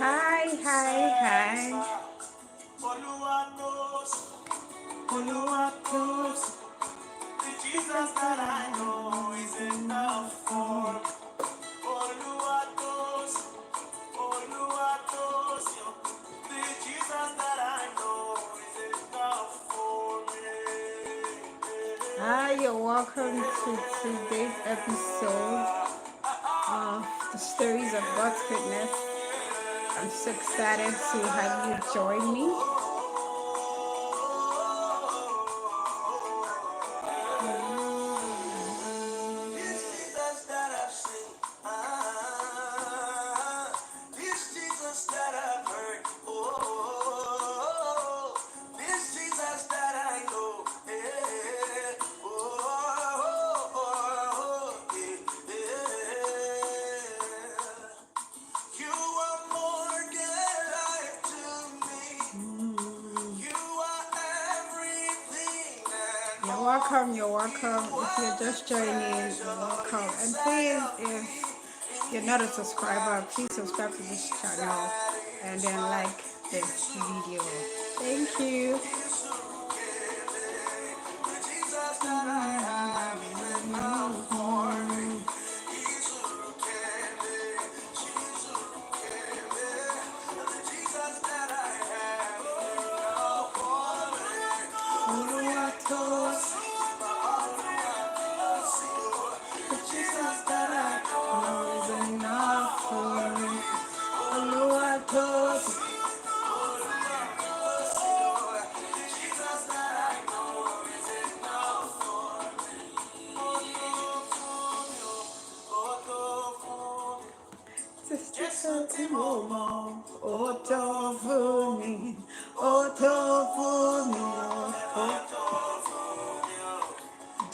Hi, hi, hi. Oluwatos, the Jesus that I know is enough for me. Oluwatos, Oluwatos, the Jesus that I know is enough for me. Hi, you're welcome to today's episode of the Stories of God's Goodness. I'm so excited to have you join me. You're welcome. If you're just joining, you're welcome. And please, if you're not a subscriber, please subscribe to this channel and then like this video. Thank you.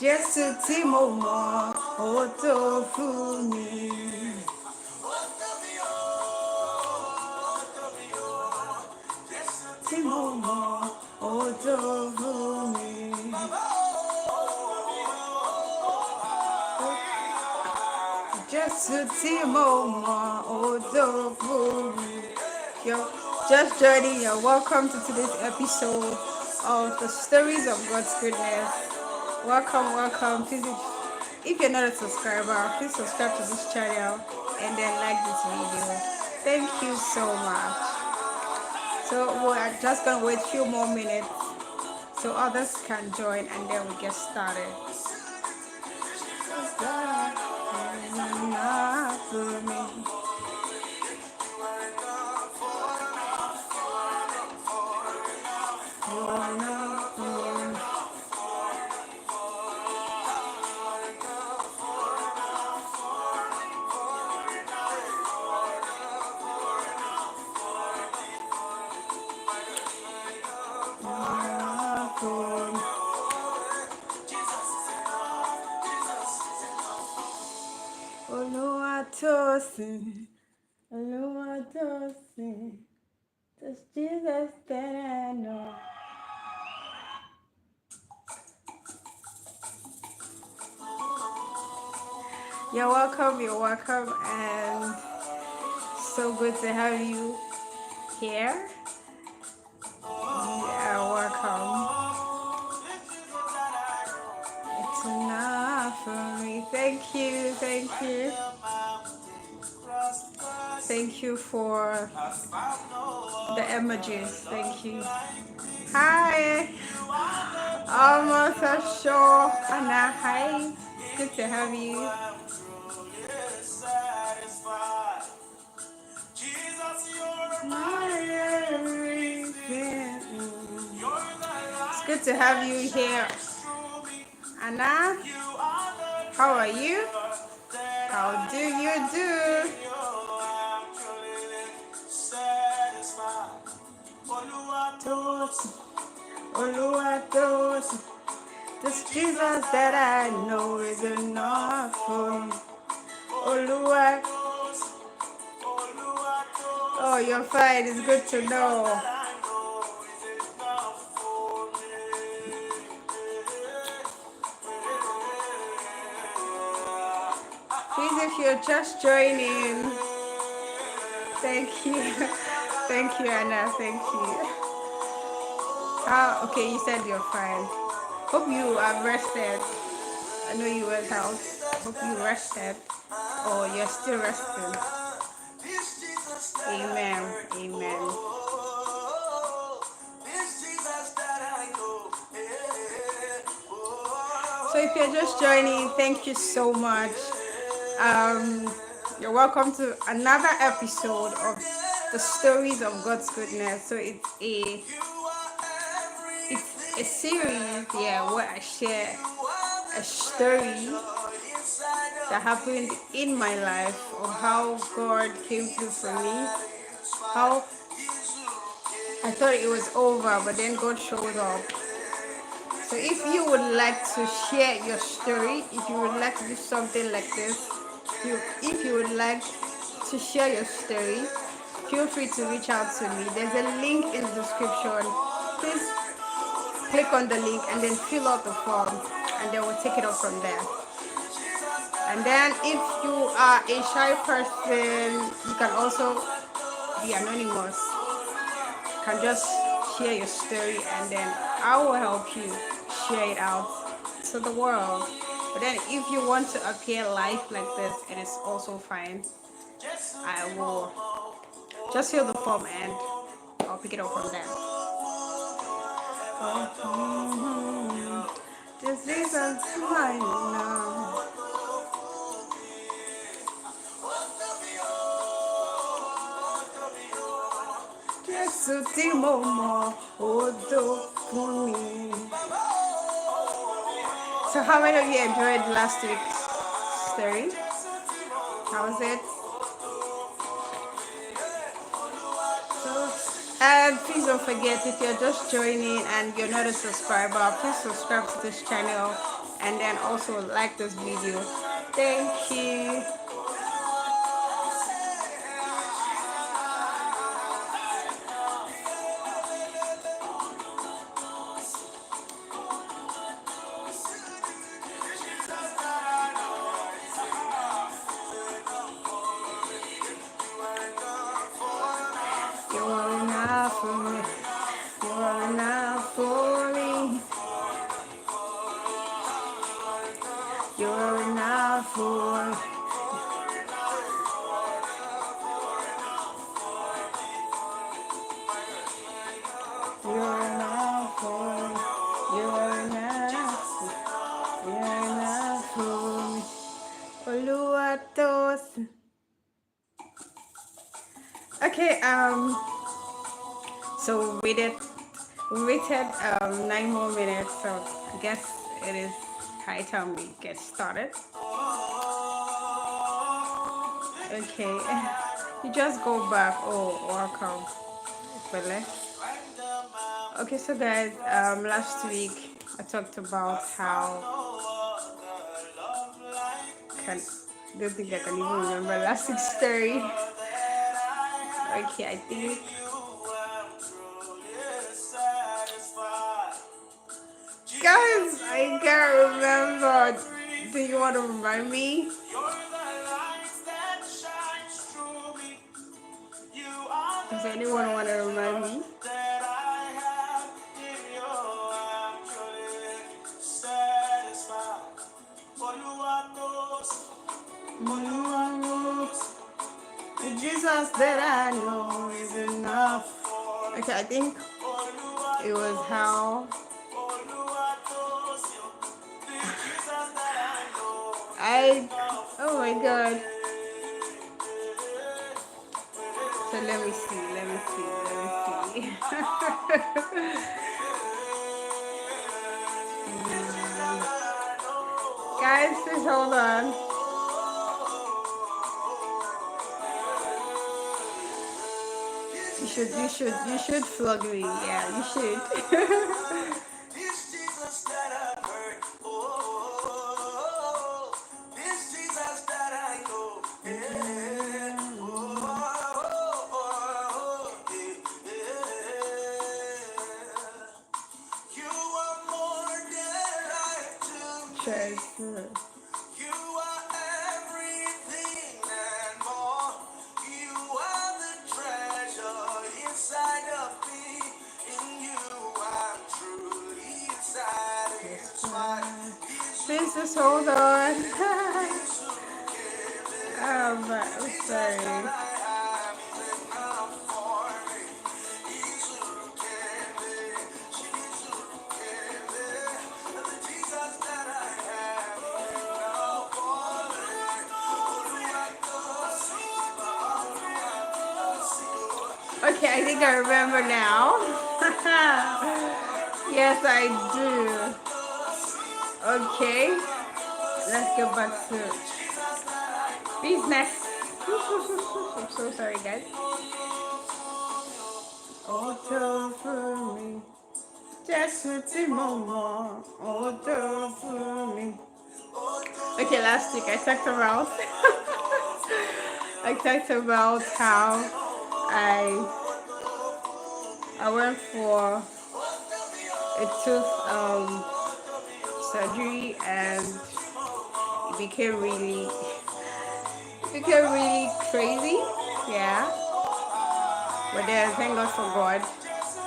Jésù tí mo mọ̀ ó tó fún mi. Tí mo mọ̀ ó tó fún mi. Jésù tí mo mọ̀ ó tó fún mi. You're just joining, you're welcome to today's episode of the Stories of God's Goodness. Welcome, welcome. Please, if you're not a subscriber, please subscribe to this channel and then like this video. Thank you so much. So we're just gonna wait a few more minutes so others can join and then we get started. Oluwatosin, that's Jesus that I know. You're welcome, and so good to have you here. You're welcome. It's enough for me. Thank you. Thank you for the emojis. Thank you. Hi. Almost a show. Anna, hi. Good to have you. It's good to have you here. Anna, how are you? How do you do? Oluwatos, this Jesus that I know is enough for me. Oluwatos. Oh, you're fine. It's good to know. Please, if you're just joining, Thank you. Thank you, Anna. Thank you. Okay, you said you're fine. Hope you have rested. I know you went out. Hope you rested. Or you're still resting. Amen. Amen. So if you're just joining, thank you so much. Um, you're welcome to another episode of the stories of God's goodness. So it's a series, yeah, where I share a story that happened in my life of how God came through for me, how I thought it was over, but then God showed up. So if you would like to share your story, if you would like to do something like this, if you would like to share your story, feel free to reach out to me. There's a link in the description. Please click on the link and then fill out the form, and then we'll take it up from there. And then if you are a shy person, you can also be anonymous. You can just share your story and then I will help you share it out to the world. But then if you want to appear live like this, it is also fine. I will just fill the form and I'll pick it up from there. This is a time now. Jésù tí mo mọ̀ ó tó fún mi. So how many of you enjoyed last week's story? How was it? So, and please don't forget, if you're just joining and you're not a subscriber, please subscribe to this channel and then also like this video. Thank you. You are enough for me. You are enough for me. You are enough for me. You are enough for me. You are enough. You are enough for me. Oluwatosin. Okay, so we waited 9 more minutes, so I guess it is high time we get started. Okay, you just go back. Oh, welcome. Bele. Okay, so guys, last week I talked about how can don't think I can even remember last week's story. Okay, I think guys, I can't remember. Do you want to remind me? Does anyone want to remind me? Jesus that I know is enough. Okay, I think it was how oh my god. So let me see. Guys, please hold on. You should flog me. Yeah, you should. Treasure. Just hold on. But I'm sorry. Okay, I think I remember now. Yes, I do. Okay, let's go back to business. I'm so sorry, guys. Auto for me, just a moment. Auto for me. Okay, last week I talked about I talked about how I went for a tooth surgery and it became really crazy. Yeah, but then thank God for God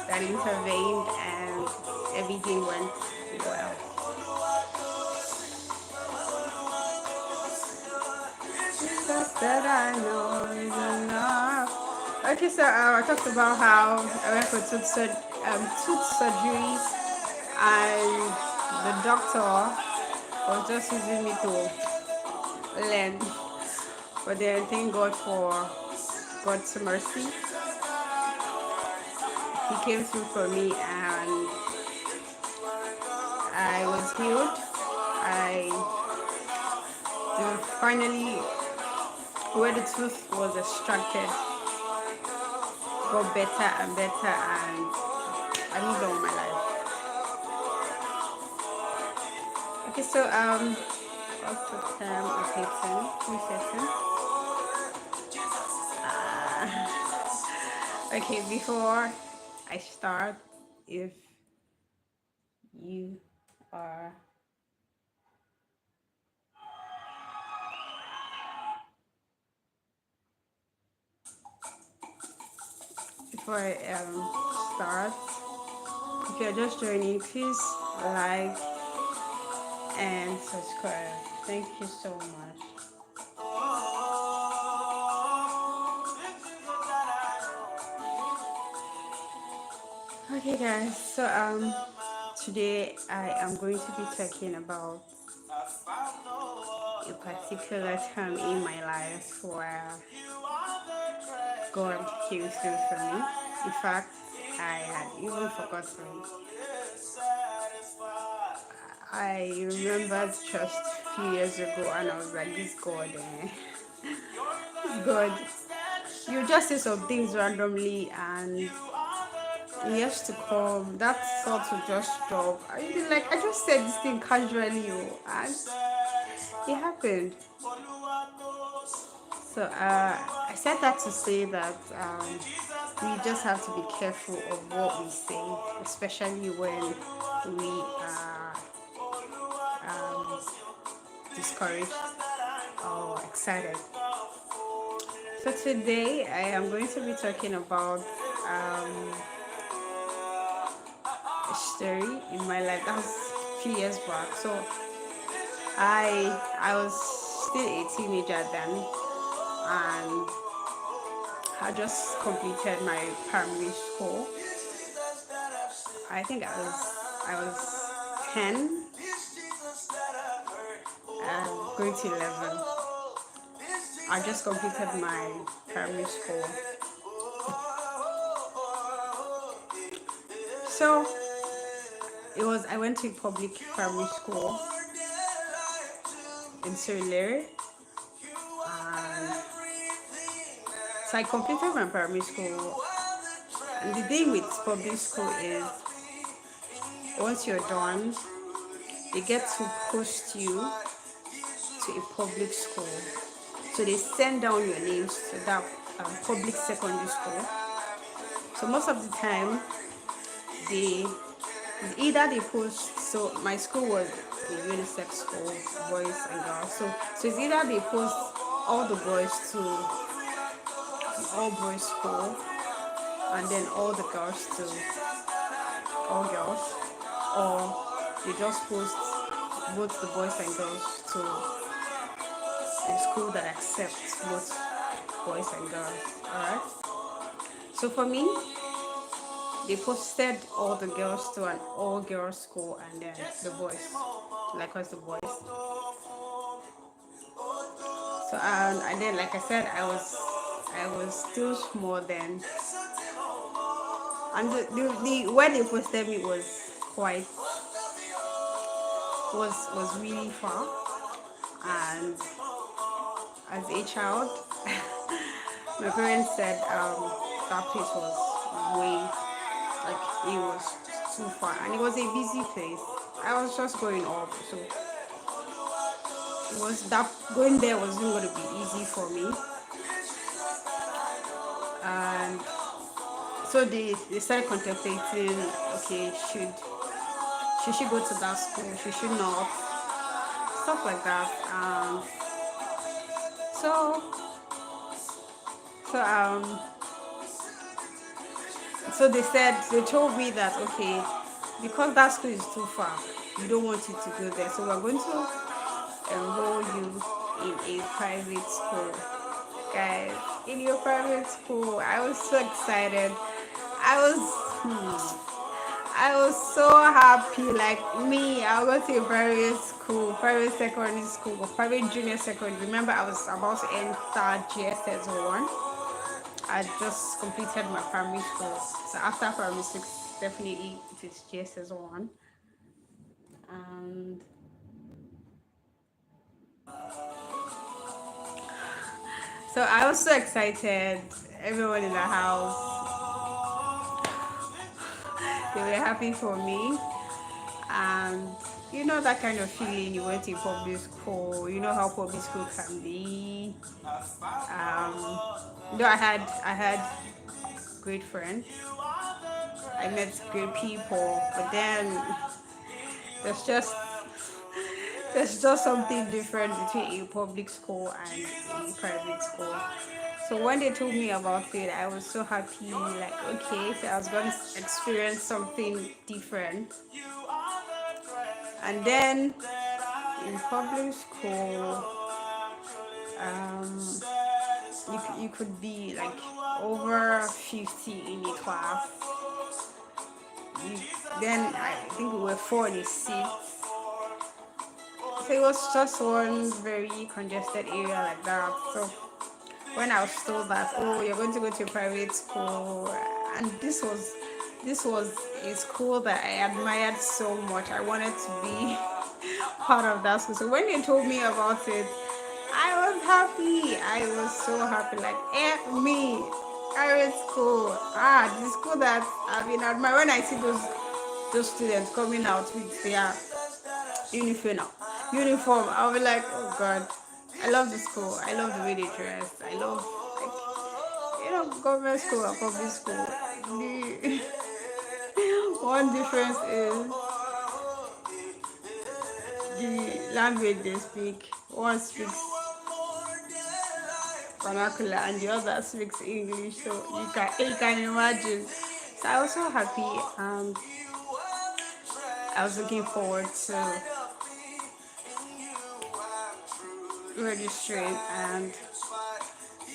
that intervened and everything went well. Just that I know is enough. Okay, so I talked about how I went for tooth surgery and the doctor was just using me to learn. But then thank God for God's mercy. He came through for me and I was healed. I finally, where the tooth was extracted, got better and better and I moved on with my life. Okay, so what's the term of hitting? Resetting. Okay, before I start, if you are before I start, if you're just joining, please like and subscribe. Thank you so much. Okay, guys. So today I am going to be talking about a particular time in my life where God came through for me. In fact, I had even forgotten. I remembered just a few years ago and I was like, this God, this God. You just say some things randomly and years to come, that thought will just stop. I mean, like, I just said this thing casually, and it happened. So I said that to say that we just have to be careful of what we say, especially when we are discouraged or excited. So today I am going to be talking about a story in my life that was a few years back. So I was still a teenager then, and I just completed my primary school. I think I was 10, going to 11. I just completed my primary school. So I went to public primary school in Surrey. So I completed my primary school. And the thing with public school is once you're done, they get to post you to a public school. So they send down your names to that public secondary school. So most of the time, either they post. So my school was a unisex school, boys and girls. So it's either they post all the boys to all boys school, and then all the girls to all girls, or they just post both the boys and girls to a school that accepts both boys and girls. Alright. So for me, they posted all the girls to an all girls school and then the boys, likewise the boys. So and then like I said, I was still small then, and the where they posted me was quite was really far, and as a child, my parents said that place was way, like, it was too far and it was a busy place. I was just growing up, so it was that going there wasn't going to be easy for me. And so they started contemplating, okay, should she go to that school, should she not, stuff like that. So so so they told me that, okay, because that school is too far, we don't want you to go there, so we're going to enroll you in a private school. Guys, in your private school, I was so excited. I was so happy. Like me, I go to a private school, private secondary school, or private junior secondary. Remember, I was about to enter GSS 1. I just completed my primary school. So after primary 6, definitely it is GSS 1. And so I was so excited. Everyone in the house, they were happy for me. And you know that kind of feeling, you went to public school, you know how public school can be. Though I had great friends, I met great people, but then there's just there's just something different between a public school and a private school. So when they told me about it, I was so happy, like, okay, so I was going to experience something different. And then in public school, you could be like over 50 in a class. Then I think we were 4 in a seat. So it was just one very congested area like that. So when I was told that, oh, you're going to go to a private school, and this was a school that I admired so much. I wanted to be part of that school. So when they told me about it, I was happy. I was so happy. Like, me, private school. The school that I've been admiring. When I see those students coming out with their uniform, I'll be like, oh God, I love the school. I love the way they dress. I love, like, government school or public school. The one difference is the language they speak. One speaks vernacular and the other speaks English, so you can imagine. So I was so happy, and I was looking forward to registering. And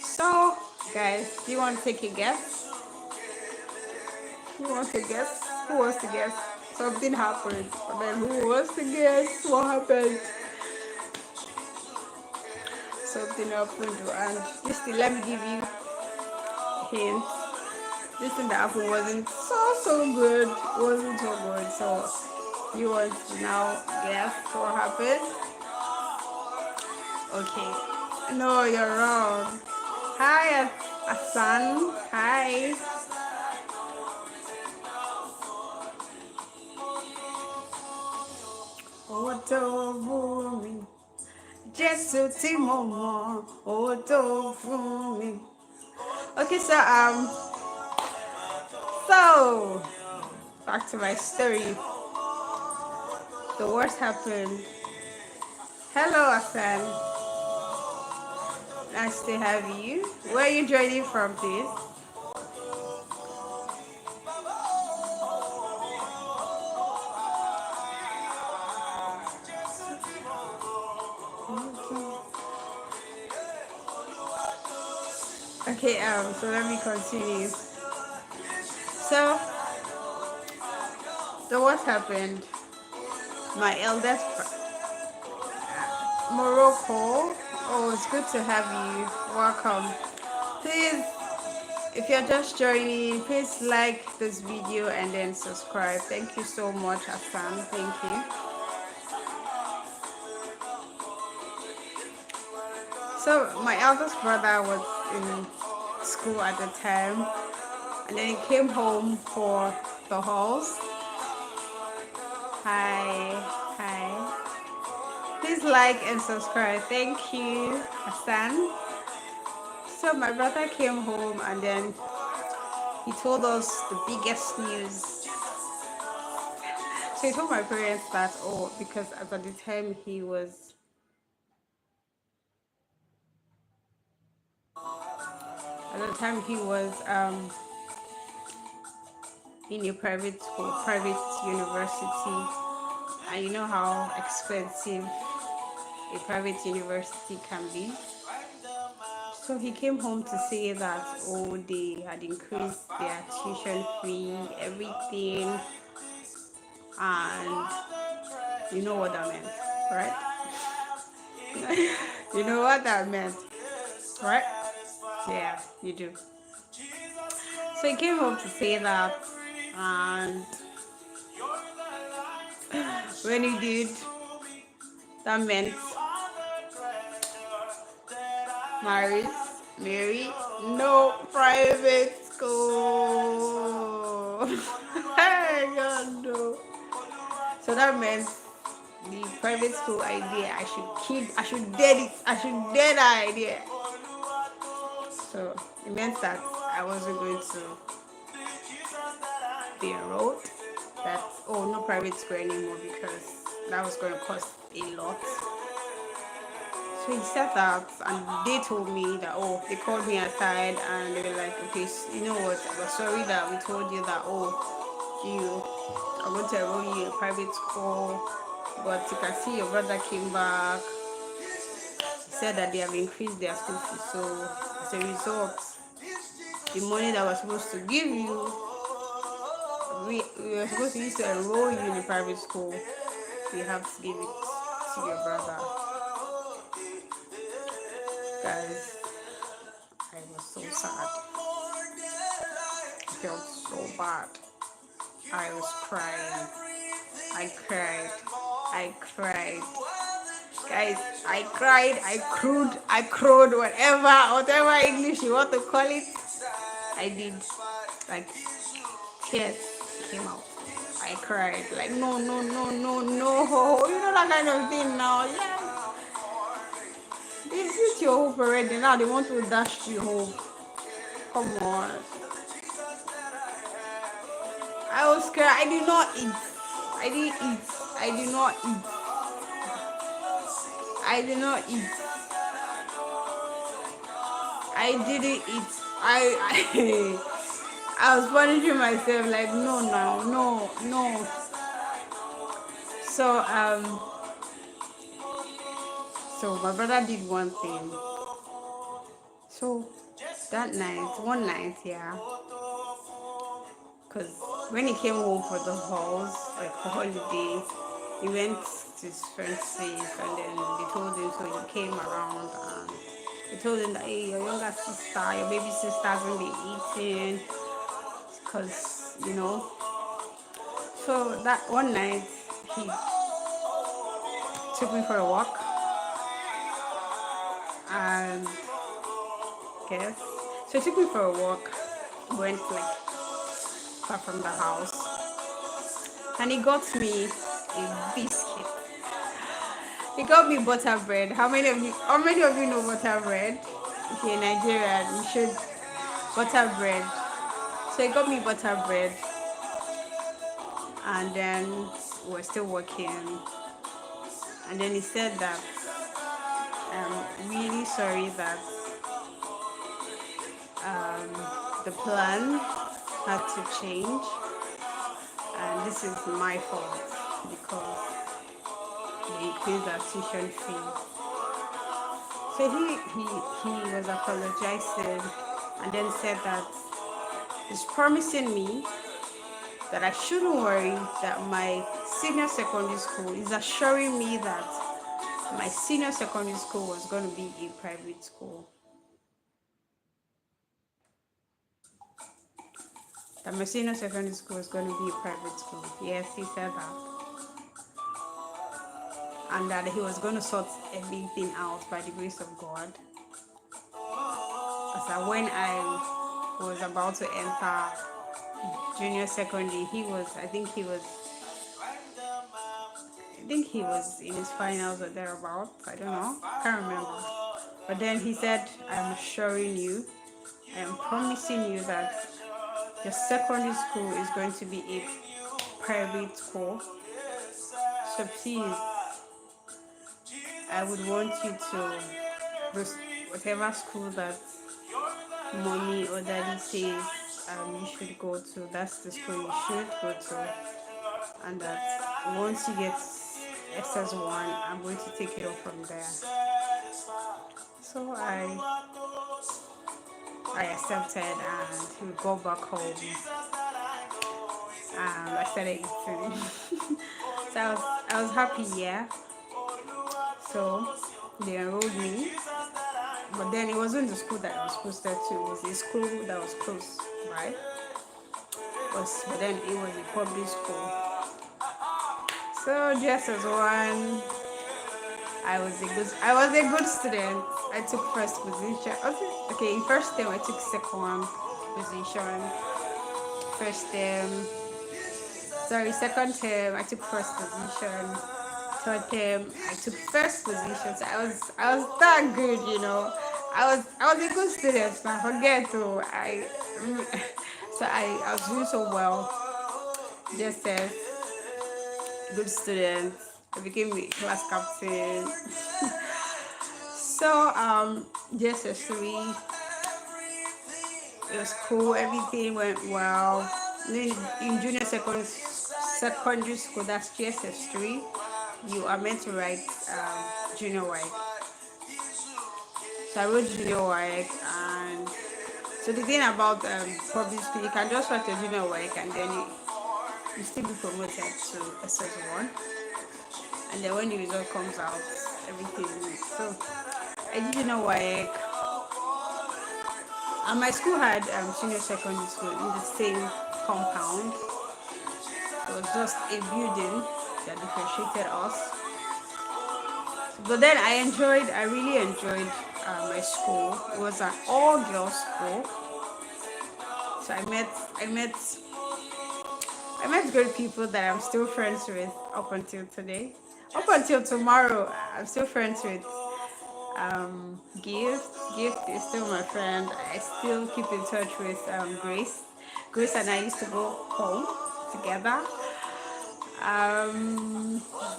so, guys, do you want to take a guess? Who wants to guess? Who wants to guess? Something happened, but then who wants to guess what happened? Something happened, and this thing, let me give you a hint. This thing that happened wasn't so good. It wasn't so good. So you want to now guess what happened? Okay. No, you're wrong. Hi, Asan. Hi. Otovumi, Jesu ti mo mo, Otovumi. Okay, so back to my story. The worst happened. Hello, Asan. Nice to have you. Where are you joining from, please? Okay, so let me continue. So, what happened? My eldest Morocco. Oh, it's good to have you. Welcome. Please, if you're just joining, please like this video and then subscribe. Thank you so much, Hassan. Thank you. So my eldest brother was in school at the time, and then he came home for the halls. Hi, hi. Please like and subscribe. Thank you, Hassan. So my brother came home and then he told us the biggest news. So he told my parents that, oh, because at the time he was in a private school, private university, and you know how expensive a private university can be. So he came home to say that, oh, they had increased their tuition fee, everything, and you know what that meant, right? You know what that meant, right? Yeah, you do. So he came home to say that, and when he did, that meant Mary, no private school. Hey, God, no. So that meant the private school idea. I should dead it. I should dead that idea. So it meant that I wasn't going to be enrolled. That, oh, no private school anymore because that was going to cost a lot. So he said that, and they told me that, oh, they called me aside and they were like, okay, you know what, we're sorry that we told you that, oh, you are going to enroll you in a private school, but you can see your brother came back. He said that they have increased their school fees, so as a result, the money that was supposed to give you, we were supposed to use to enroll you in a private school, so you have to give it to your brother. Guys, I was so sad. I felt so bad. I was crying. I cried. Guys, I cried, I crowed, whatever English you want to call it. I did. Like, tears came out. I cried. Like, no. You know that kind of thing now. Yeah. This is your hope already. Now they want to dash you home. Come on. I was scared. I did not eat. I didn't eat. I did not eat. I did not eat. I didn't eat. I was punishing myself like no. So so my brother did one thing. So that night, one night, yeah, because when he came home for the halls, like for holidays, he went to his friend's place and then they told him, so he came around and they told him that, hey, your younger sister, your baby sister hasn't been eating because, you know. So that one night, he took me for a walk and guess. So he took me for a walk, went like far from the house, and he got me a biscuit. He got me butter bread. How many of you know butter bread? If you're Nigerian, you should butter bread. So he got me butter bread, and then we're still working. And then he said that I'm really sorry that the plan had to change, and this is my fault because they increased our tuition fee. So he was apologizing, and then said that he's promising me that I shouldn't worry, that my senior secondary school is assuring me that my senior secondary school was going to be a private school. That my senior secondary school is going to be a private school. Yes, he said that. And that he was going to sort everything out by the grace of God. As that when I was about to enter junior secondary, I think he was in his finals or thereabouts. I don't know. Can't remember. But then he said, I'm assuring you, I am promising you that your secondary school is going to be a private school. So please, I would want you to, whatever school that mommy or daddy says you should go to, that's the school you should go to. And that once you get SS1, I'm going to take it off from there. So I accepted, and we go back home. I started eating. So I was happy, yeah. So they enrolled me, but then it wasn't the school that I was posted to. It was a school that was close, right? But then it was a public school. So just as one, I was a good student. I took first position. Okay, in first term I took second position. Second term I took first position. Third term I took first position. So I was that good, you know. I was a good student. So I forget to I was doing so well. Just as good student. I became a class captain. So just as 3, it was cool. Everything went well. Then in junior secondary school, that's GSS3, you are meant to write junior WAEC. So I wrote junior WAEC, and so the thing about public school, you can just write a junior WAEC and then you still be promoted to SS1. And then when the result comes out, everything. So I did junior WAEC. And my school had senior secondary school in the same compound. It was just a building that differentiated us. But then I really enjoyed my school. It was an all-girls school. So I met great people that I'm still friends with up until today. Up until tomorrow, I'm still friends with Gift is still my friend. I still keep in touch with Grace and I used to go home together.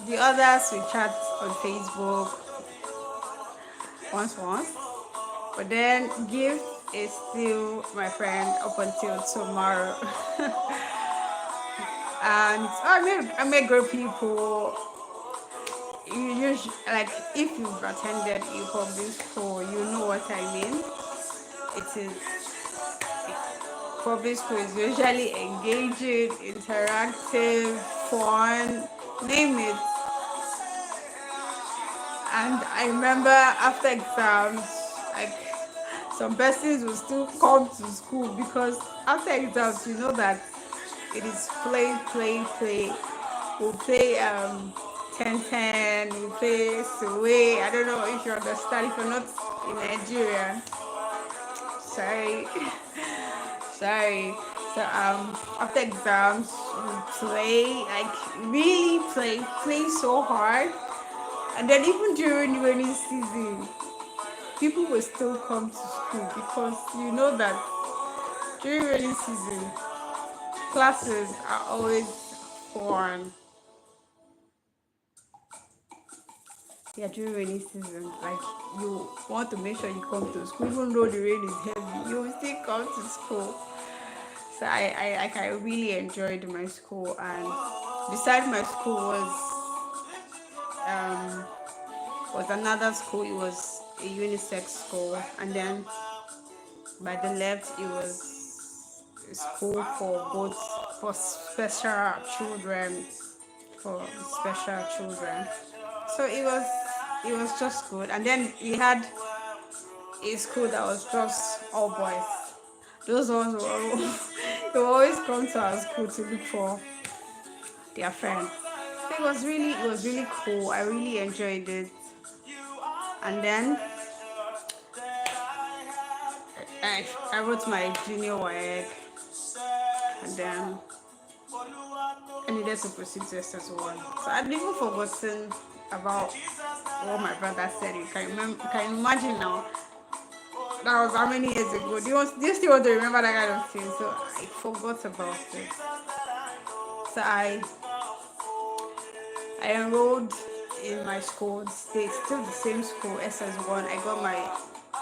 The others we chat on Facebook once, but then Gift is still my friend up until tomorrow. And I met great people. You usually, like, if you've attended a public school, you know what I mean. Public school is usually engaging, interactive, fun, name it. And I remember after exams, like, some persons will still come to school because after exams, you know that it is play. We'll play 10-10, we play Sway. I don't know if you understand, if you're not in Nigeria. Sorry. So after exams we play, like really play so hard. And then even during rainy season, people will still come to school because you know that during rainy season classes are always fun. Yeah, during rainy season, like, you want to make sure you come to school, even though the rain is heavy, you will still come to school. So I really enjoyed my school, and beside my school was another school. It was a unisex school, and then By the left, it was a school for both for special children, for special children. So it was just good. And then we had a school that was just all boys. Those ones were they will always come to our school to look for their friends. So it was really cool. I really enjoyed it. And then I wrote my junior WAT, and then I needed to proceed to SS1. So I'd even forgotten about what my brother said. You can remember, you can imagine now. That was how many years ago. Do you still want to remember that kind of thing? So I forgot about it. So I enrolled in my school. It's still the same school, SS1. I got my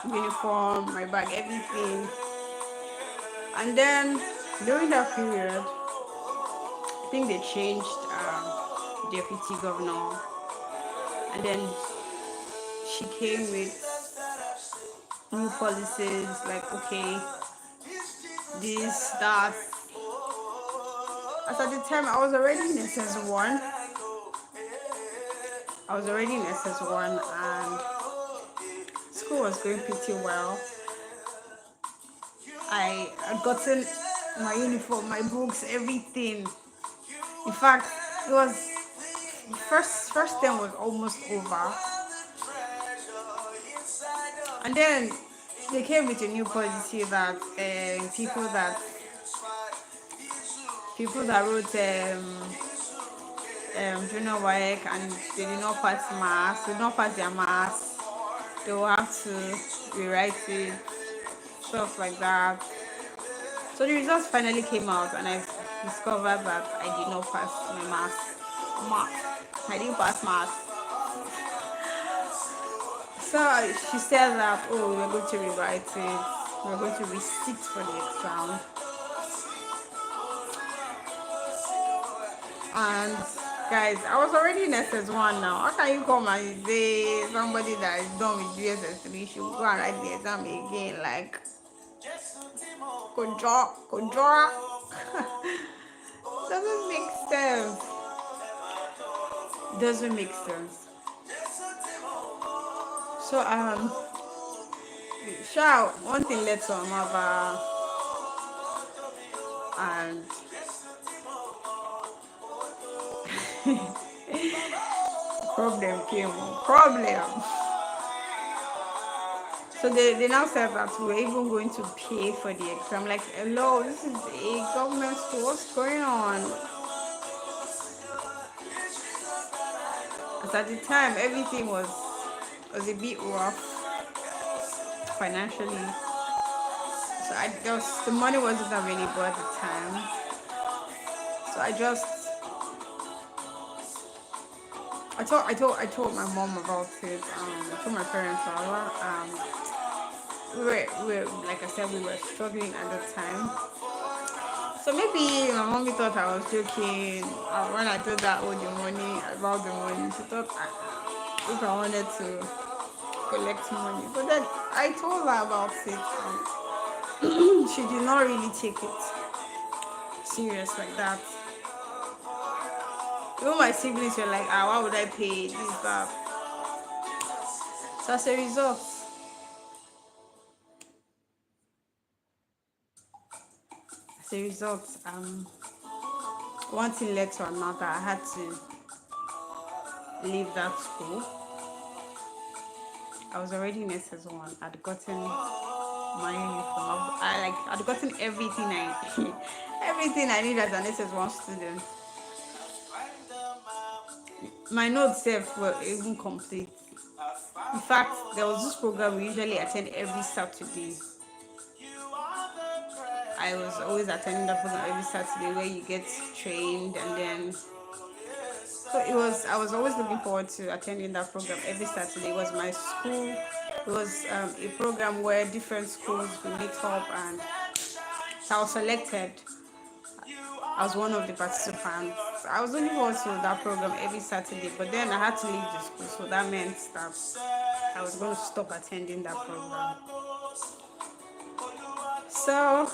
uniform, my bag, everything. And then during that period, I think they changed deputy governor, and then she came with new policies like, okay, this, that. As at the time, I was already in SS1. And school was going pretty well. I had gotten my uniform, my books, everything. In fact, it was first term was almost over, and then they came with a new policy that people that wrote junior work and they did not pass their mass, they will have to rewrite it, stuff like that. So the results finally came out, and I discovered that I did not pass my mass. I didn't pass mass. So she said that, oh, we're going to rewrite it. We're going to resit for the exam. And guys, I was already in SS1 now. How can you come and say somebody that is done with GSS3 should go and write the exam again? Like, conjure. Doesn't make sense. Doesn't make sense. So one thing led to another, and problem. So they now said that we're even going to pay for the exam. Like, hello, this is a government school. What's going on? Because at the time, everything was a bit rough financially. So the money wasn't available at the time. So I told my mom about it. I told my parents about we were, like I said, we were struggling at the time. So maybe my mommy thought I was joking. When I told her about the money, she thought if I wanted to collect money. But then I told her about it, and she did not really take it serious like that. Even my siblings were like, why would I pay this, that? So as a result, one thing led to another. I had to leave that school. I was already in SS1. I'd gotten my uniform. I'd gotten everything I need as an SS1 student. My notes were even complete. In fact, there was this program we usually attend every Saturday. I was always attending that program every Saturday where you get trained, and then I was always looking forward to attending that program every Saturday. It was my school. It was a program where different schools will meet up, and so I was selected. I was one of the participants. I was looking forward to that program every Saturday, but then I had to leave the school, so that meant that I was going to stop attending that program. So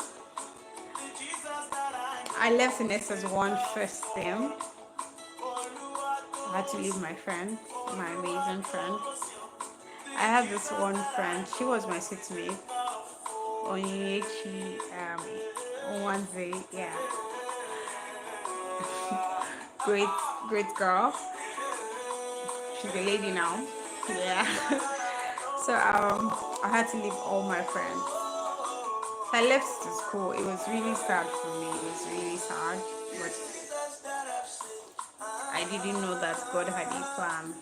I left in SS1 first term. I had to leave my friend, my amazing friend. I had this one friend. She was my seatmate. Onyechi, one day, yeah, great, great girl. She's a lady now. Yeah. So I had to leave all my friends. So I left the school. It was really sad for me. It was really sad, but I didn't know that God had a plan.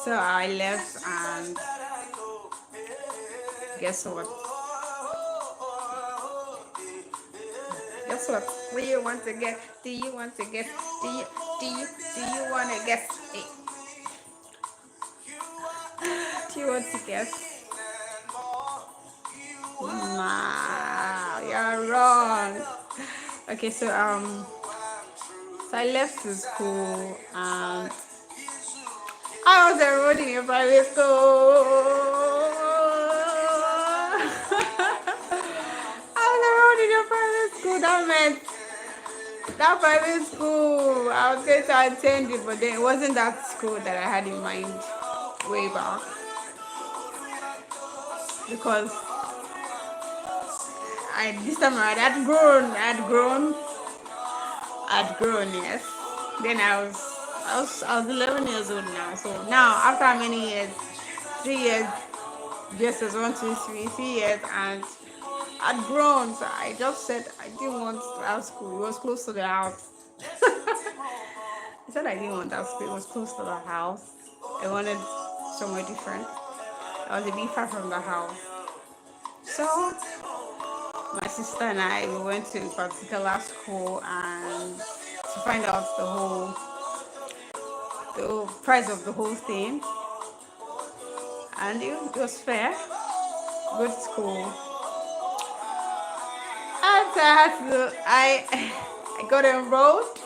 So I left, and guess what? Guess what? What do you want to get? Do you want to get? Do you want to guess? Hey, do you want to guess? Nah, you're wrong. Okay, so I left the school, and I was enrolled in a private school. I was enrolled in a private school. That meant that private school I was going to attend it, but then it wasn't that school that I had in mind way back, because I this time around I'd grown, yes. Then I was 11 years old now. So now, after how many years? 3 years, just as 1, 2, 3 years, and I'd grown. So I just said I didn't want that school. It was close to the house. I said I didn't want that school. It was close to the house. I wanted somewhere different. I was a bit far from the house. So my sister and I, we went to a particular school, and to find out the price of the whole thing, and it was fair, good school. And I got enrolled.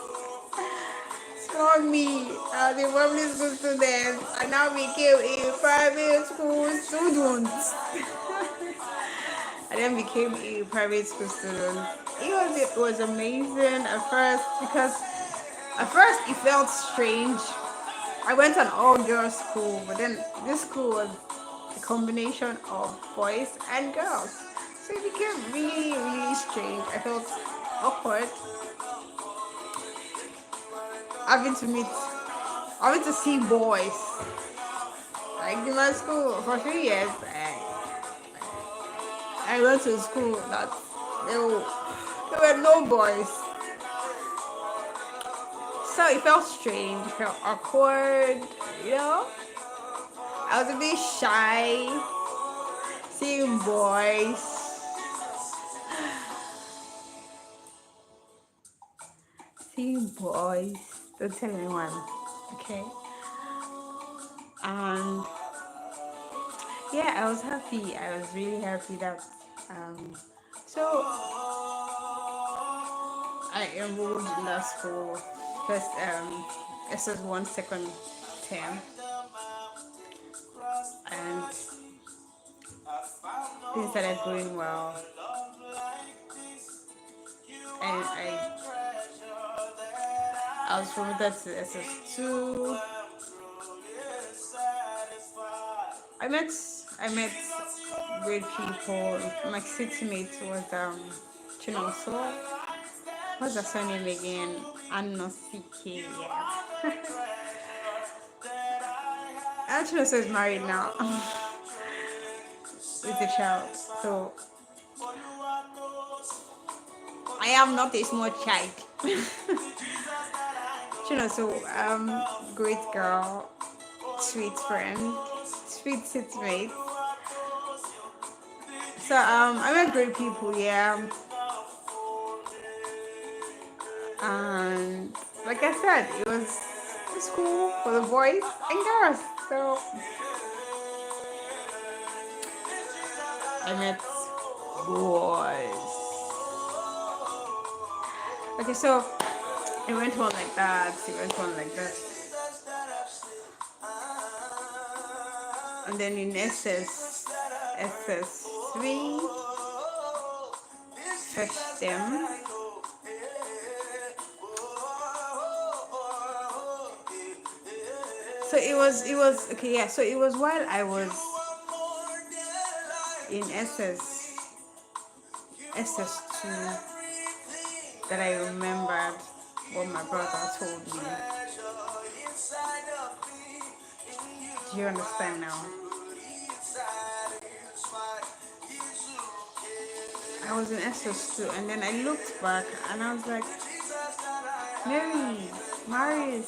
Small me, the public school student, and now became a private school student. I then became a private school student. It was amazing at first, because at first it felt strange. I went to an all-girls school, but then this school was a combination of boys and girls. So it became really, really strange. I felt awkward having to see boys. Like in my school for 3 years, I went to a school that there were no boys. So it felt strange, it felt awkward, you know? I was a bit shy, seeing boys. Seeing boys. Don't tell anyone, okay? And yeah, I was happy. I was really happy that so I enrolled in that school first SS1 second term, and things started going well, and I was promoted to SS2. I met great people. My seatmate was Chinoso. What's her surname again? Anosike. Yeah. And Chinoso is married now with a child. So I am not a small child. Chinoso, great girl, sweet friend, sweet seatmate. So I met great people, yeah. And like I said, it was school for the boys and girls. So I met boys. Okay, so it went on like that. And then in SS SS3, fetch them. So it was okay, yeah. So it was while I was in SS2 that I remembered what my brother told me. Do you understand now? I was in SS2 and then I looked back and I was like, Mary, Marius,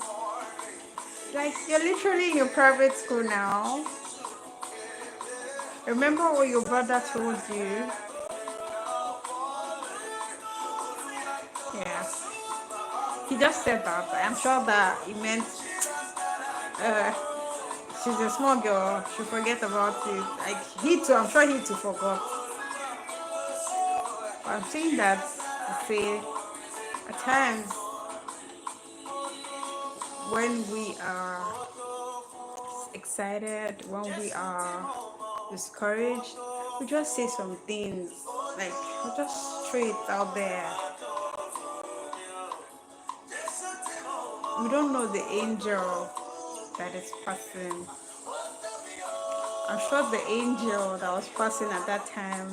like you're literally in your private school now. Remember what your brother told you? Yeah. He just said that. I'm sure that he meant uh, she's a small girl. She'll forget about it. Like he too, I'm sure he too forgot. But I'm saying that to say at times when we are excited, when we are discouraged, we just say some things. Like we just throw it out there. We don't know the angel that is passing. I'm sure the angel that was passing at that time,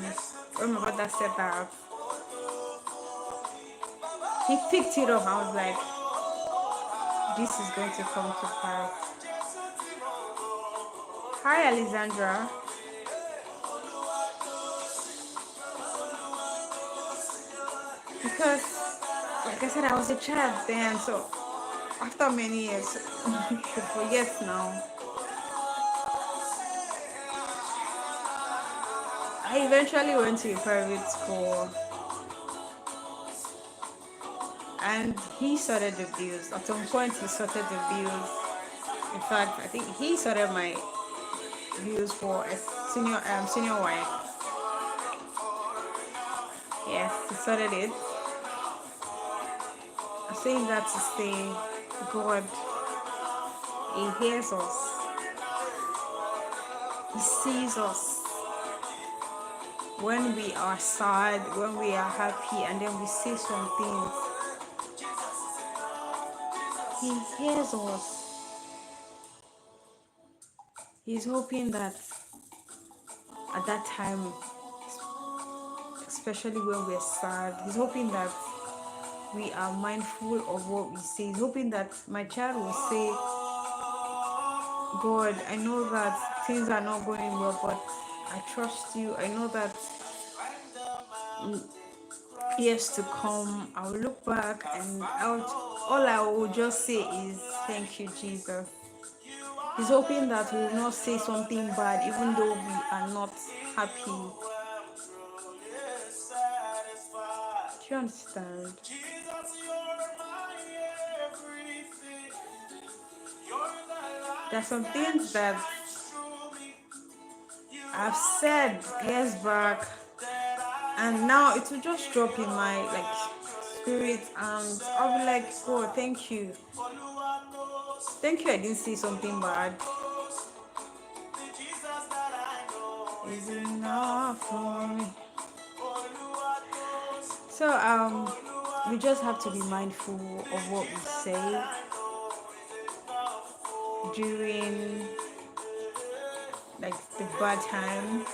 when my brother said that, he picked it up. I was like, this is going to come to pass. Hi, Alexandra. Because, like I said, I was a child then, so after many years, you should forget now. I eventually went to a private school and he sorted the bills. At some point, he sorted the bills. In fact, I think he sorted my bills for a senior wife. Yes, he sorted it. I'm saying that to say, God, He hears us. He sees us when we are sad, when we are happy, and then we say some things. He hears us. He's hoping that at that time, especially when we're sad, He's hoping that we are mindful of what we say. He's hoping that my child will say, God, I know that things are not going well, but I trust you. I know that years to come, I'll look back and all I will just say is, thank you, Jesus. He's hoping that we will not say something bad, even though we are not happy. Do you understand? There are some things that I've said years back, and now it will just drop in my spirit, and I'll be like, God, thank you. Thank you, I didn't say something bad. Is enough for me. So we just have to be mindful of what we say during the bad time.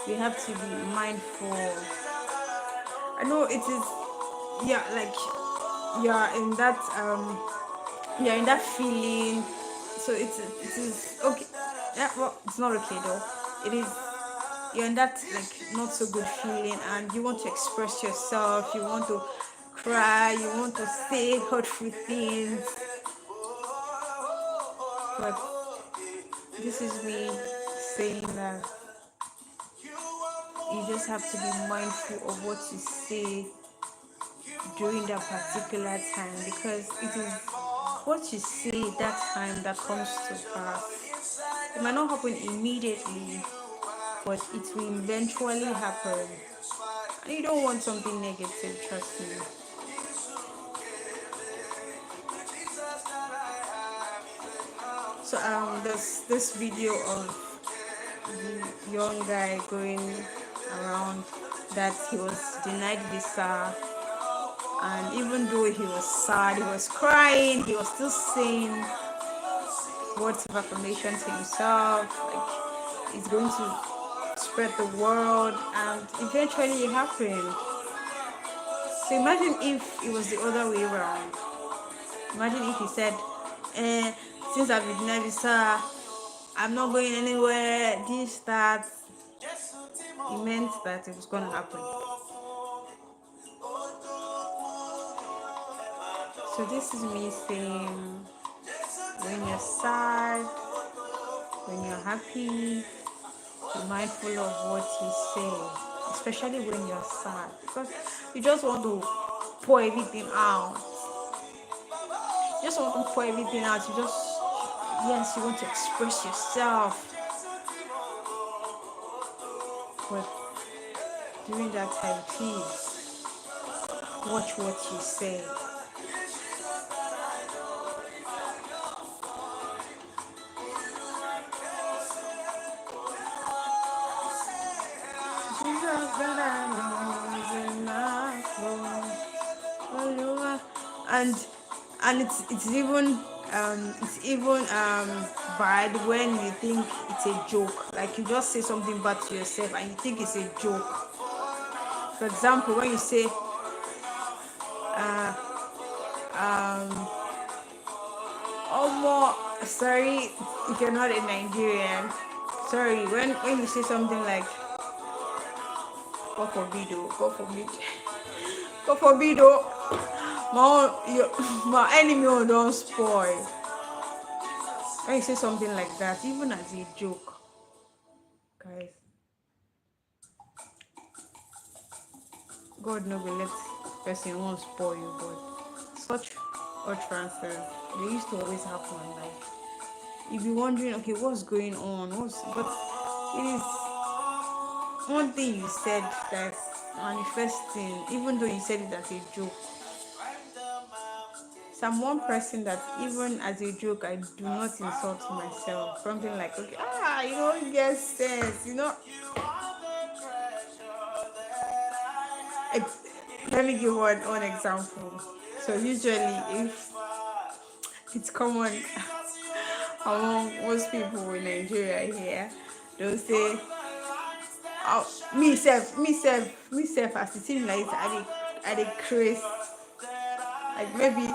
We have to be mindful. I know it is, yeah, like you're in that feeling. So it is okay. Yeah, well, it's not okay though. It is, you're in that not so good feeling, and you want to express yourself. You want to cry. You want to say hurtful things. But this is me saying that you just have to be mindful of what you say during that particular time, because it is what you say that time that comes to pass. It might not happen immediately, but it will eventually happen. And you don't want something negative, trust me. So there's this video of the young guy going around that he was denied visa, and even though he was sad, he was crying, he was still saying words of affirmation to himself, like he's going to spread the world, and eventually it happened. So imagine if it was the other way around. Imagine if he said, since I've been denied visa, I'm not going anywhere, this, that. It meant that it was going to happen. So this is me saying, when you're sad, when you're happy, be mindful of what you say, especially when you're sad, because you just want to pour everything out. You just want to pour everything out. You just, yes, you want to express yourself. But during that time, please watch what you say. Jesus that I know is enough, Lord. And it's even bad when you think it's a joke. Like you just say something bad to yourself and you think it's a joke. For example, when you say oh more sorry if you're not a Nigerian. Sorry, when you say something like God forbid, oh, God forbid, God forbid, oh, my enemy don't spoil. When you say something like that, even as a joke, guys, God no will let person won't spoil you, but such utterances, they used to always happen. Like you'll be wondering, okay, what's going on? But it is one thing you said that's manifesting, even though you said it as a joke. So I'm one person that even as a joke, I do not insult myself. Something like, okay, you don't get sense, Let me give one example. So usually, if it's common among most people in Nigeria here, they'll say, oh, me self, as it seems like I dey craze. Like maybe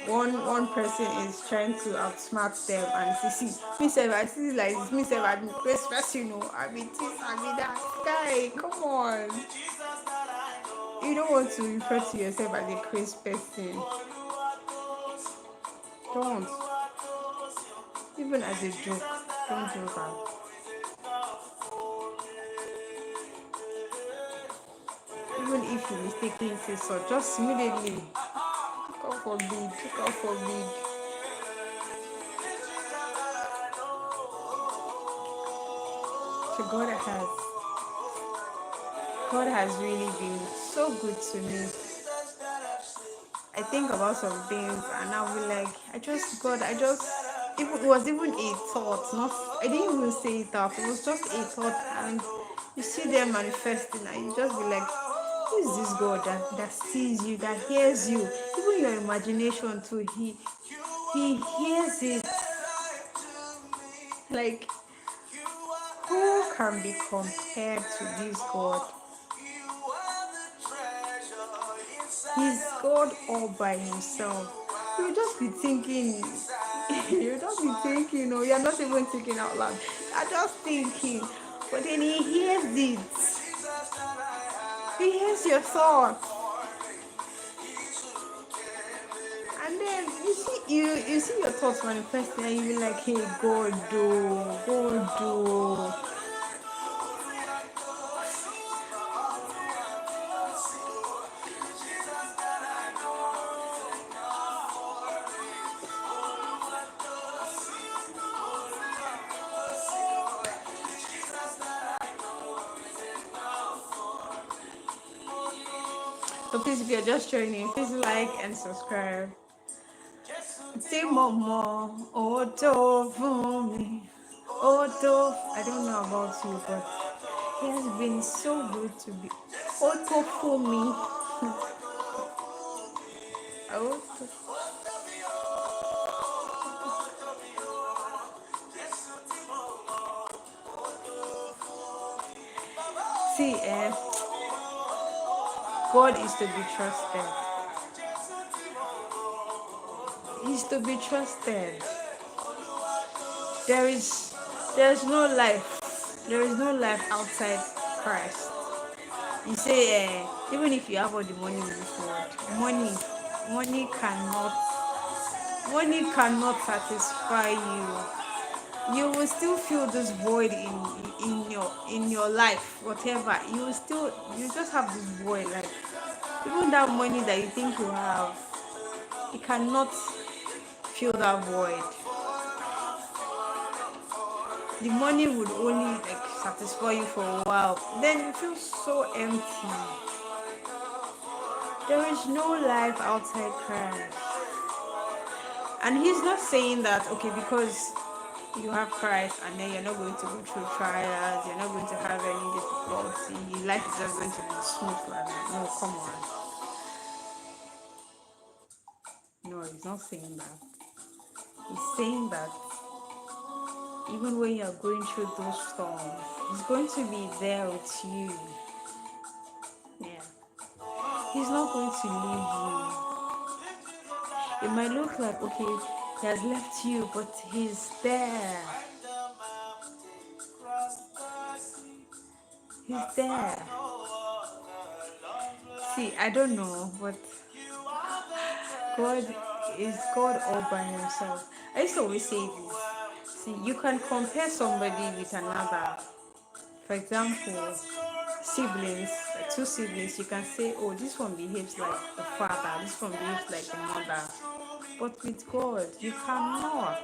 one person is trying to outsmart them, and see me self, I see like this, me self, I be craze person, I be this, I be that. Guy, come on. You don't want to refer to yourself as a crazy person. Don't. Even as a joke, don't joke out. Even if you mistakenly say so, just immediately, God forbid, God forbid. So God has really been so good to me. I think about some things and I'll be like, it was even a thought, not, I didn't even say it out, it was just a thought, and you see them manifesting and you just be like, who is this God that sees you, that hears you, even your imagination too, he hears it. Like, who can be compared to this God? He's God all by himself. You just be thinking, you're not even thinking out loud. You're just thinking, but then he hears it. He hears your thoughts. And then you see your thoughts manifesting and you be like, hey, God do. So please, if you're just joining, please like and subscribe. see more. Oh, do for me. Oh, do. I don't know about you, but he has been so good to be. Oh, do for me. Oh, see, God is to be trusted. He's to be trusted. There is, there's no life. There is no life outside Christ. You say, even if you have all the money in this world, money cannot, money cannot satisfy you. You will still feel this void in your life, whatever. You will still, you just have this void. Like even that money that you think you have, it cannot fill that void. The money would only like satisfy you for a while. Then you feel so empty. There is no life outside Christ. And he's not saying that, okay, because you have Christ and then you're not going to go through trials, you're not going to have any difficulty, life is just going to be smooth like that. No, come on. No, he's not saying that. He's saying that even when you're going through those storms, he's going to be there with you. Yeah. He's not going to leave you. It might look like, okay, he has left you, but he's there. He's there. See, I don't know, but God is God all by himself. I used to always say this. See, you can compare somebody with another. For example, siblings, like two siblings, you can say, oh, this one behaves like the father, this one behaves like the mother. But with God, you cannot.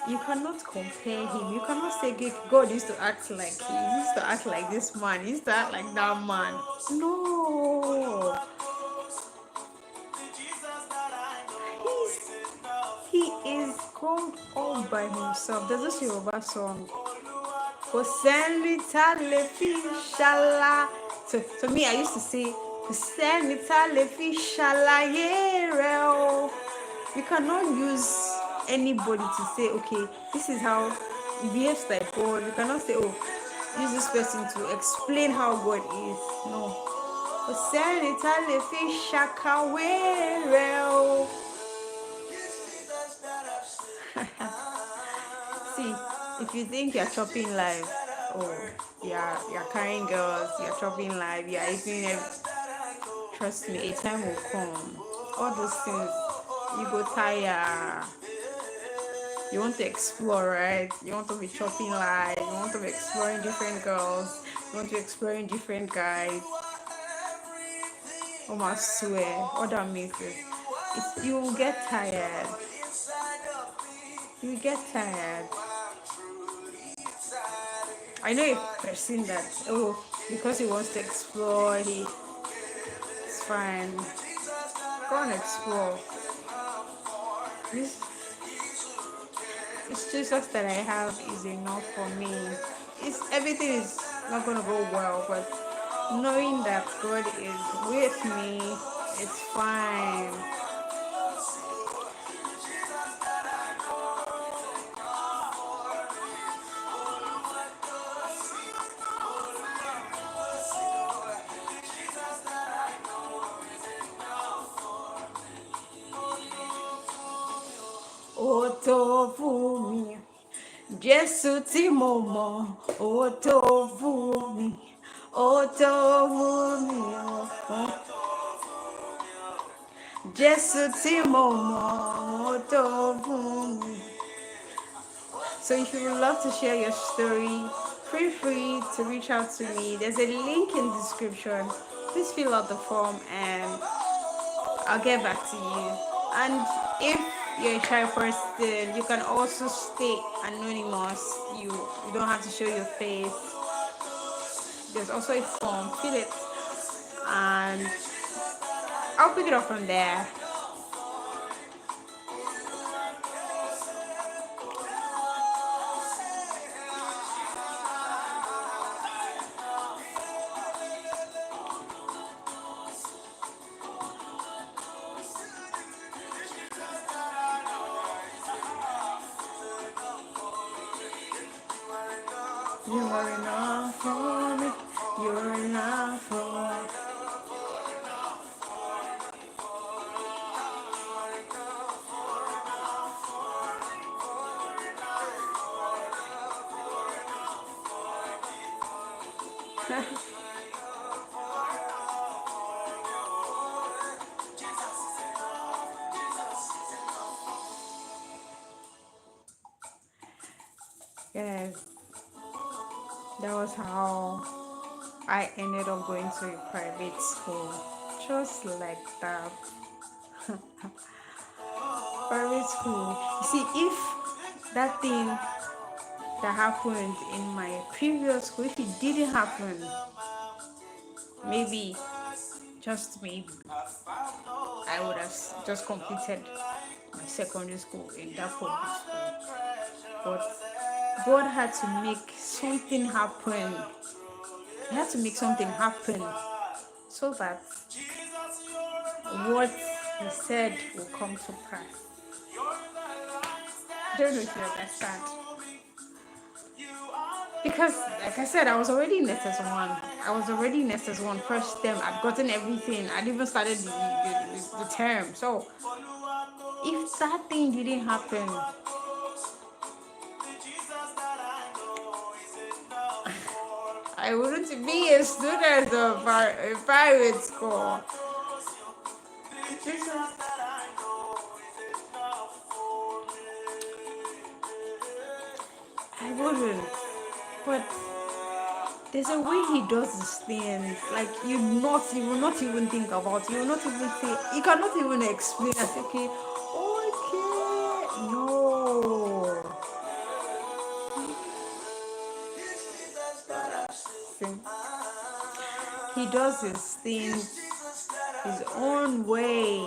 You cannot compare him. You cannot say God used to act like he used to act like this man, he used to act like that man. No. He is God all by himself. There's this Yoruba song. So to me, I used to say, you cannot use anybody to say, okay, this is how he behaves like God. You cannot say, oh, use this person to explain how God is. No. See, if you think you're chopping live, oh, you're carrying girls, you're chopping live, you're eating trust me, a time will come. All those things, you go tired. You want to explore, right? You want to be chopping live, you want to be exploring different girls, you want to be exploring different guys. Oh my swear, all that means is you will get tired. You will get tired. I know a person that, oh, because he wants to explore, it's fine. Go and explore. This Jesus that I have is enough for me. Everything is not gonna go well, but knowing that God is with me, it's fine. Ó tó fún mi, Jésù tí mo mọ̀, ó tó fún mi, ó tó fún mi, Jésù tí mo mọ̀, ó tó fún mi. So if you would love to share your story, feel free to reach out to me. There's a link in the description. Please fill out the form and I'll get back to you. And if you're a shy person, you can also stay anonymous. You don't have to show your face. There's also a form. Fill it and I'll pick it up from there. You're enough for me. You're enough for me. Yes, that was how I ended up going to a private school. Just like that. Private school. You see, if that thing that happened in my previous school, if it didn't happen, maybe, just maybe, I would have just completed my secondary school in that public school. But God had to make something happen. He had to make something happen so that what He said will come to pass. I don't know if you understand. Because, like I said, I was already in SS1. I was already in SS1 first term. I'd gotten everything. I'd even started the term. So, if that thing didn't happen, I wouldn't be a student of a private school. Jesus. I wouldn't. But there's a way He does these things. Like you will not even think about it. You will not even say. You cannot even explain. I say, okay, no. See, He does His things His own way.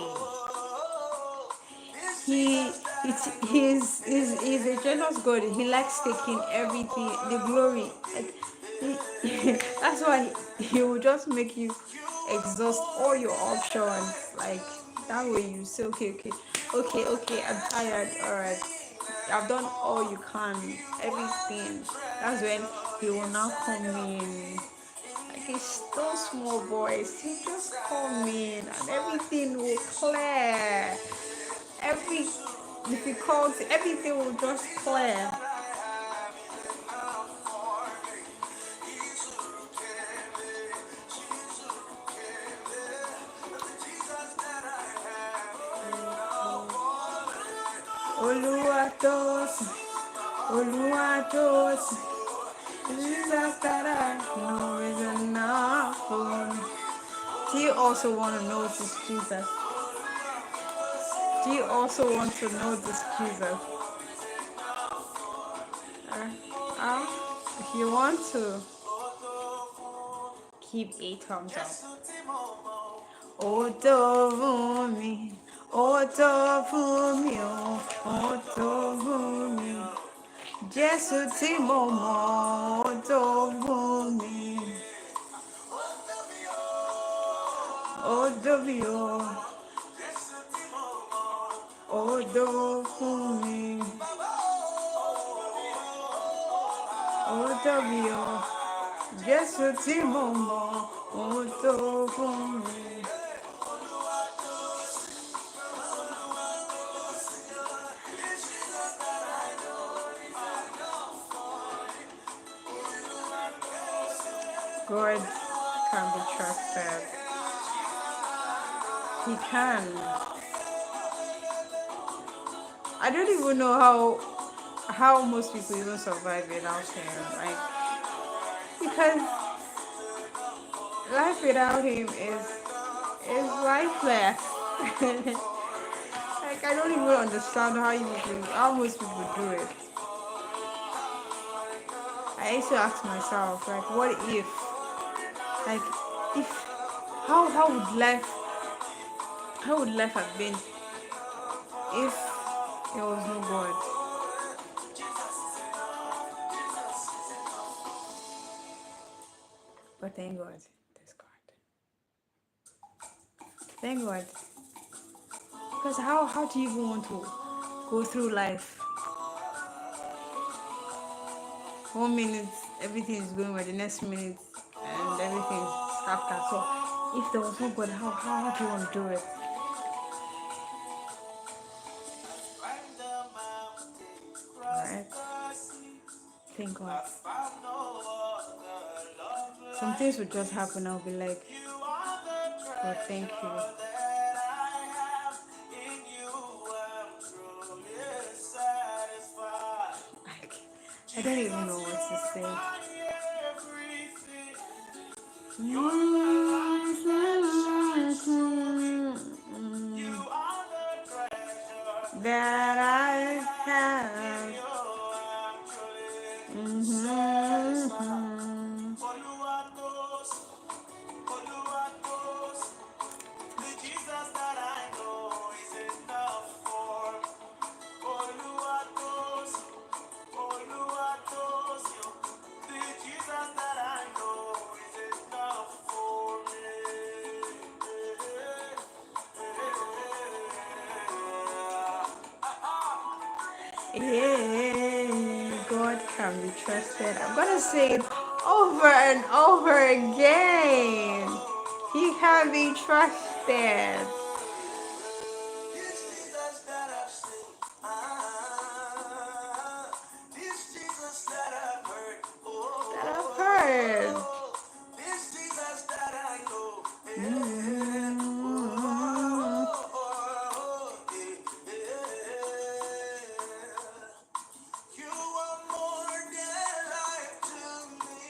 He's a jealous God. He likes taking everything, the glory. Like that's why he will just make you exhaust all your options. Like that way you say, okay, I'm tired. All right, I've done all you can, everything. That's when He will now come in. Like it's those small boys. He just come in and everything will clear. Every difficulty, everything will just clear. Oluwatos, Oluwatos, Jesus that I know is enough for me. Do you also want to know this Jesus? Do you also want to know this Jesus? Uh, if you want to, keep a thumbs up. Otovumi, Otovumi, Otovumi. Jesu ti mo mọ̀, Otovumi, Otovumi, Otovumi, Otovumi. Jesu ti mo mọ̀, Otovumi. God can be trusted. He can. I don't even know how most people even survive without Him. Like because life without Him is lifeless. Like I don't even understand how most people do it. I used to ask myself, like, what if, like, if how would life have been if there was no God? But thank God, there's God. Thank God. Because how do you even want to go through life? 1 minute everything is going well the next minute and everything is after. So if there was no God, how do you want to do it? Alright. Thank God. Some things would just happen. I'll be like, God, thank you. I don't even know what to say. That I have. Yeah, God can be trusted. I'm gonna say it over and over again. He can be trusted. That I've heard.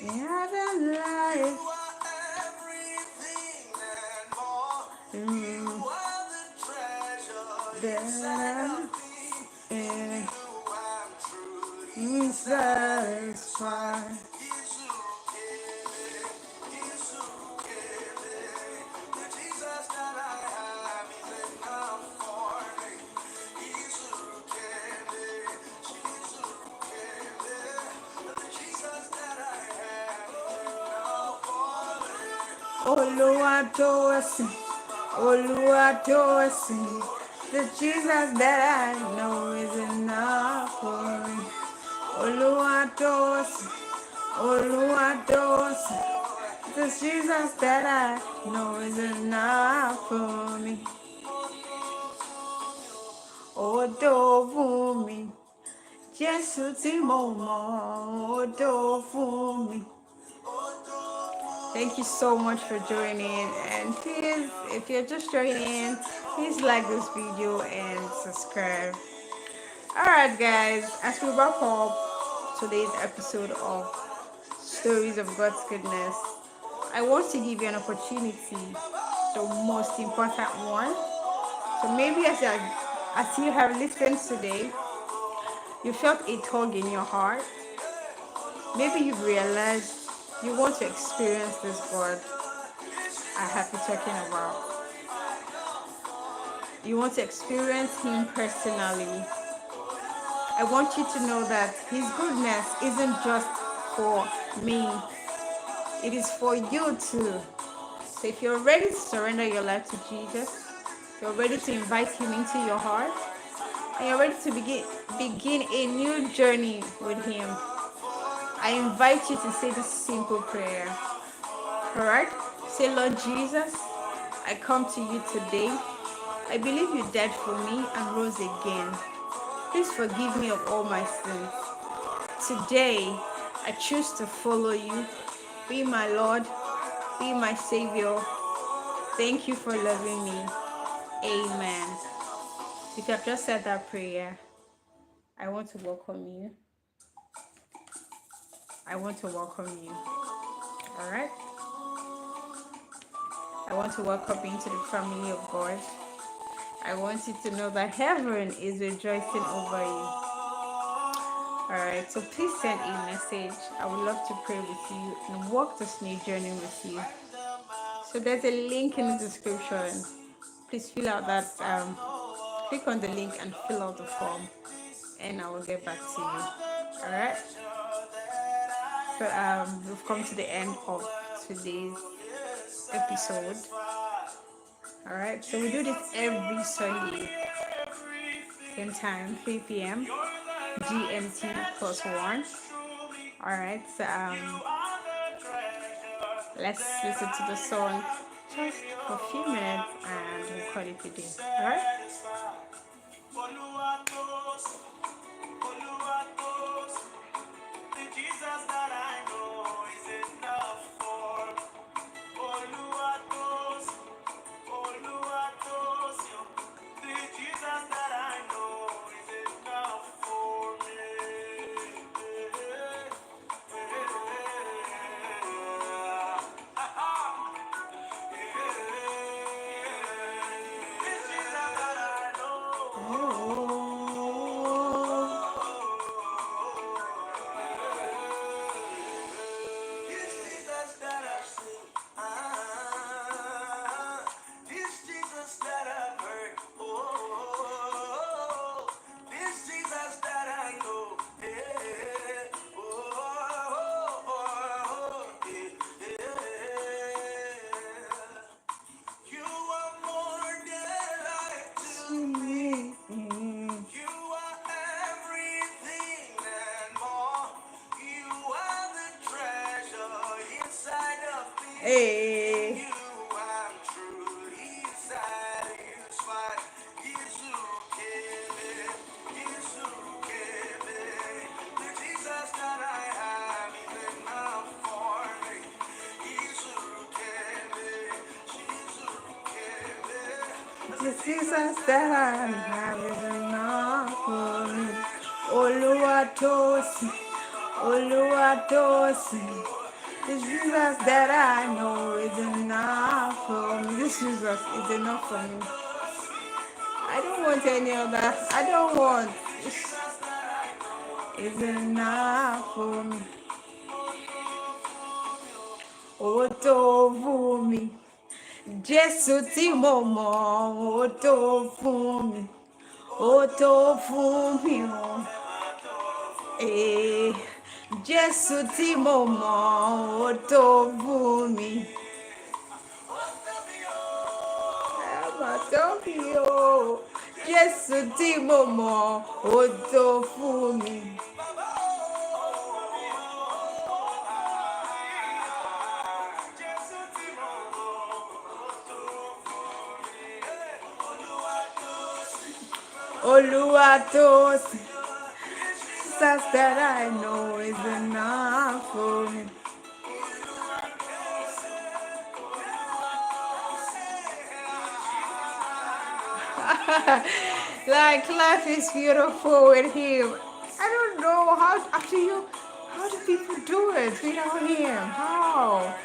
Yeah, than life. That I'm satisfied. Oluwatosin, Oluwatosin, the Jesus that I know is enough for me. Oluwatosin, Oluwatosin, the Jesus that I know is enough for me. Odo fún mi, Jésù tí mo mọ̀, odo fún mi. Thank you so much for joining, and please, if you're just joining, please like this video and subscribe. Alright guys, as we wrap up today's episode of Stories of God's Goodness, I want to give you an opportunity, the most important one. So maybe as you have listened today, you felt a tug in your heart. Maybe you've realized you want to experience this God I have been talking about. You want to experience Him personally. I want you to know that His goodness isn't just for me, it is for you too. So if you're ready to surrender your life to Jesus, you're ready to invite Him into your heart, and you're ready to begin a new journey with Him, I invite you to say this simple prayer. Alright? Say, Lord Jesus, I come to you today. I believe you died for me and rose again. Please forgive me of all my sins. Today, I choose to follow you. Be my Lord. Be my Savior. Thank you for loving me. Amen. If you have just said that prayer, I want to welcome you. I want to welcome you. Alright? I want to welcome you into the family of God. I want you to know that heaven is rejoicing over you. Alright, so please send a message. I would love to pray with you and walk this new journey with you. So there's a link in the description. Please fill out that, click on the link and fill out the form, and I will get back to you. Alright? So we've come to the end of today's episode. Alright, so we do this every Sunday, same time, 3 p.m. GMT +1. All right, so let's listen to the song just for a few minutes and we'll call it a day. All right. The Jesus that I know is enough for Oluwatos, Oluwatos. The Jesus that I know is enough for Hey. The Jesus that I have is enough for me. Oluwatosi, Oluwatosi. This Jesus that I know is enough for me. This Jesus is enough for me. I don't want any other. I don't want. It's enough for me. Ó tó fún mi. Jésù tí mo mọ̀, ó tó fún mi. Ó tó fún mi o. Jésù tí mo mọ̀, ó tó fún mi. Àmọ́ tó fi o. Jésù tí mo mọ̀, ó tó fún mi. Oluwatosi, Jesus that I know is enough for me. Like life is beautiful with him. I don't know how do people do it without him? How?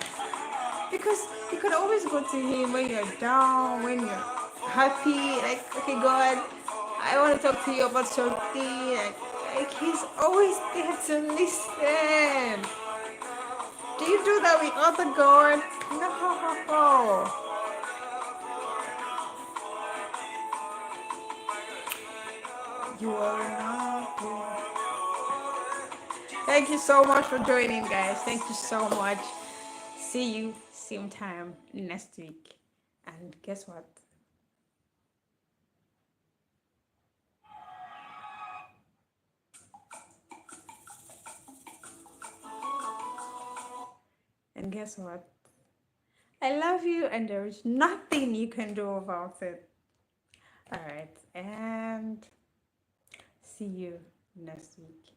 Because you can always go to him when you're down, when you're happy, like, okay, God, I want to talk to you about something. Like he's always there to listen. Do you do that with other God? No. You are enough. Thank you so much for joining, guys. Thank you so much. See you same time next week. And guess what? And guess what? I love you and there is nothing you can do about it. All right. And see you next week.